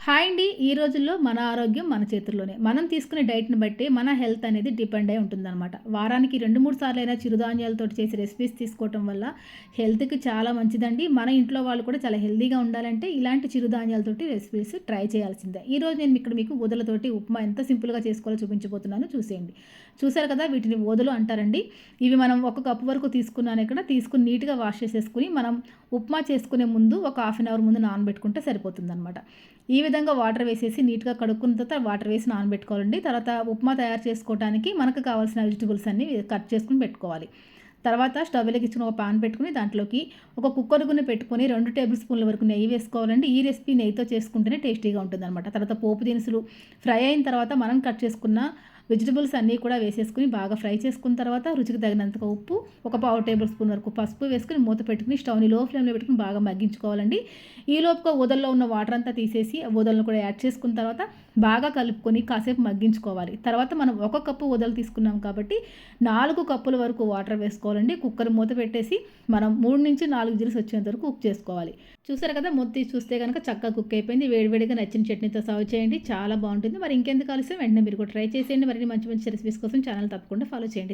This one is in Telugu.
హాయ్ అండి. ఈ రోజుల్లో మన ఆరోగ్యం మన చేతుల్లోనే. మనం తీసుకునే డైట్‌ని బట్టి మన హెల్త్ అనేది డిపెండ్ అయి ఉంటుందనమాట. వారానికి 2, 3 సార్లైనా చిరుధాన్యాలతోటి చేసే రెసిపీస్ తీసుకోవటం వల్ల హెల్త్‌కి చాలా మంచిదండి. మన ఇంట్లో వాళ్ళు కూడా చాలా హెల్తీగా ఉండాలంటే ఇలాంటి చిరుధాన్యాలతోటి రెసిపీస్ ట్రై చేయాల్సిందే. ఈరోజు నేను ఇక్కడ మీకు ఊదలతోటి ఉప్మా ఎంత సింపుల్‌గా చేసుకోవాలో చూపించబోతున్నాను చూసేయండి. చూసారు కదా! వీటిని ఊదలు అంటారండి. ఇవి మనం ఒక కప్పు వరకు తీసుకున్నాను ఇక్కడ. తీసుకొని నీట్‌గా వాష్ చేసేసుకొని మనం ఉప్మా చేసుకునే ముందు ఒక హాఫ్ అన్ అవర్ ముందు నానబెట్టుకుంటే సరిపోతుందనమాట. ఈ విధంగా వాటర్ వేసేసి నీట్‌గా కడుక్కున్న తర్వాత వాటర్ వేసి నానబెట్టుకోవాలండి. తర్వాత ఉప్మా తయారు చేసుకోవటానికి మనకు కావాల్సిన వెజిటబుల్స్ అన్నీ కట్ చేసుకొని పెట్టుకోవాలి. తర్వాత స్టవ్ వెలిగించుకొని ఒక పాన్ పెట్టుకొని దాంట్లోకి ఒక కుక్కర్ గిన్నె పెట్టుకొని 2 టేబుల్ స్పూన్ల వరకు నెయ్యి వేసుకోవాలండి. ఈ రెసిపీ నెయ్యితో చేసుకుంటేనే టేస్టీగా ఉంటుందనమాట. తర్వాత పోపు దినుసులు ఫ్రై అయిన తర్వాత మనం కట్ చేసుకున్న వెజిటబుల్స్ అన్నీ కూడా వేసేసుకొని బాగా ఫ్రై చేసుకున్న తర్వాత రుచికి తగినంతగా ఉప్పు, ఒక పావు టేబుల్ స్పూన్ వరకు పసుపు వేసుకొని మూత పెట్టుకొని స్టవ్‌ని లో ఫ్లేమ్‌లో పెట్టుకొని బాగా మగ్గించుకోవాలండి. ఈలోపుగా ఊదల్లో ఉన్న వాటర్ అంతా తీసేసి ఊదలను కూడా యాడ్ చేసుకున్న తర్వాత బాగా కలుపుకొని కాసేపు మగ్గించుకోవాలి. తర్వాత మనం ఒక కప్పు ఊదలు తీసుకున్నాం కాబట్టి 4 కప్పుల వరకు వాటర్ వేసుకోవాలండి. కుక్కర్ మూత పెట్టేసి మనం 3-4 విజిల్స్ వచ్చేంత వరకు కుక్ చేసుకోవాలి. చూసారు కదా! మూత తీసి చూస్తే గనుక చక్కగా కుక్ అయిపోయింది. వేడివేడిగా నచ్చిన చట్నీతో సర్వ్ చేయండి. చాలా బావుంటుంది. మరి ఇంకెందుకు ఆలస్యం వెంటనే మీరు కూడా ట్రై చేసేయండి. మరిన్ని మంచి మంచి రెసిపీస్ కోసం ఛానల్ తప్పకుండా ఫాలో చేయండి.